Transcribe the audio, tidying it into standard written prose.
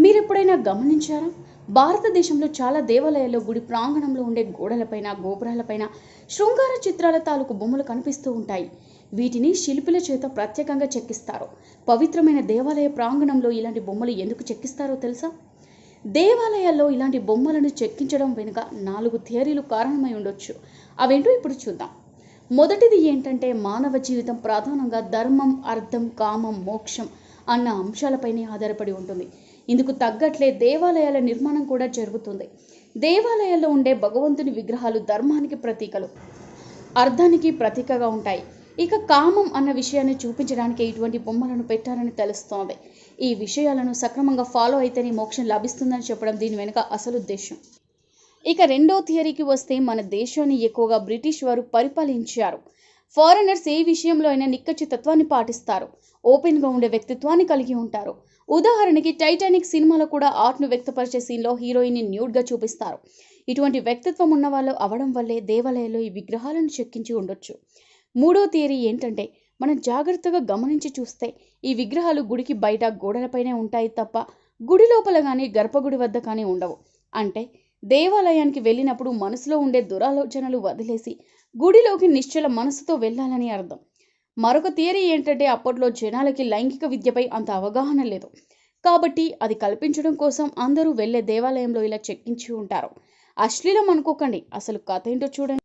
మీరెప్పుడైనా గమనించారా? భారతదేశంలో చాలా దేవాలయాల్లో గుడి ప్రాంగణంలో ఉండే గోడలపైన, గోపురాలపైన శృంగార చిత్రాల తాలూకు బొమ్మలు కనిపిస్తూ ఉంటాయి. వీటిని శిల్పుల చేత ప్రత్యేకంగా చెక్కిస్తారు. పవిత్రమైన దేవాలయ ప్రాంగణంలో ఇలాంటి బొమ్మలు ఎందుకు చెక్కిస్తారో తెలుసా? దేవాలయాల్లో ఇలాంటి బొమ్మలను చెక్కించడం వెనుక 4 థియరీలు కారణమై ఉండొచ్చు. అవేంటో ఇప్పుడు చూద్దాం. మొదటిది ఏంటంటే, మానవ జీవితం ప్రధానంగా ధర్మం, అర్థం, కామం, మోక్షం అన్న అంశాలపైనే ఆధారపడి ఉంటుంది. ఇందుకు తగ్గట్లే దేవాలయాల నిర్మాణం కూడా జరుగుతుంది. దేవాలయాల్లో ఉండే భగవంతుని విగ్రహాలు ధర్మానికి ప్రతీకలు, అర్థానికి ప్రతీకగా ఉంటాయి. ఇక కామం అన్న విషయాన్ని చూపించడానికి ఇటువంటి బొమ్మలను పెట్టారని తెలుస్తోంది. ఈ విషయాలను సక్రమంగా ఫాలో అయితేనే మోక్షం లభిస్తుందని చెప్పడం దీని వెనుక అసలు ఉద్దేశం. ఇక రెండో థియరీకి వస్తే, మన దేశాన్ని ఎక్కువగా బ్రిటిష్ వారు పరిపాలించారు. ఫారినర్స్ ఏ విషయంలో అయినా నిక్కచ్చితత్వాన్ని పాటిస్తారు. ఓపెన్గా ఉండే వ్యక్తిత్వాన్ని కలిగి ఉంటారు. ఉదాహరణకి టైటానిక్ సినిమాలో కూడా ఆర్ట్ను వ్యక్తపరిచే సీన్లో హీరోయిన్ని న్యూడ్గా చూపిస్తారు. ఇటువంటి వ్యక్తిత్వం ఉన్నవాళ్ళు అవడం వల్లే దేవాలయాల్లో ఈ విగ్రహాలను చెక్కించి ఉండొచ్చు. మూడో థియరీ ఏంటంటే, మనం జాగ్రత్తగా గమనించి చూస్తే ఈ విగ్రహాలు గుడికి బయట గోడలపైనే ఉంటాయి తప్ప గుడి లోపల కానీ గర్భగుడి వద్ద కానీ ఉండవు. అంటే దేవాలయానికి వెళ్ళినప్పుడు మనసులో ఉండే దురాలోచనలు వదిలేసి గుడిలోకి నిశ్చల మనసుతో వెళ్ళాలని అర్థం. మరొక థియరీ ఏంటంటే, అప్పట్లో జనాలకి లైంగిక విద్యపై అంత అవగాహన లేదు. కాబట్టి అది కల్పించడం కోసం అందరూ వెళ్ళే దేవాలయంలో ఇలా చెక్కించి ఉంటారు. అశ్లీలం అనుకోకండి, అసలు కథ ఏంటో చూడండి.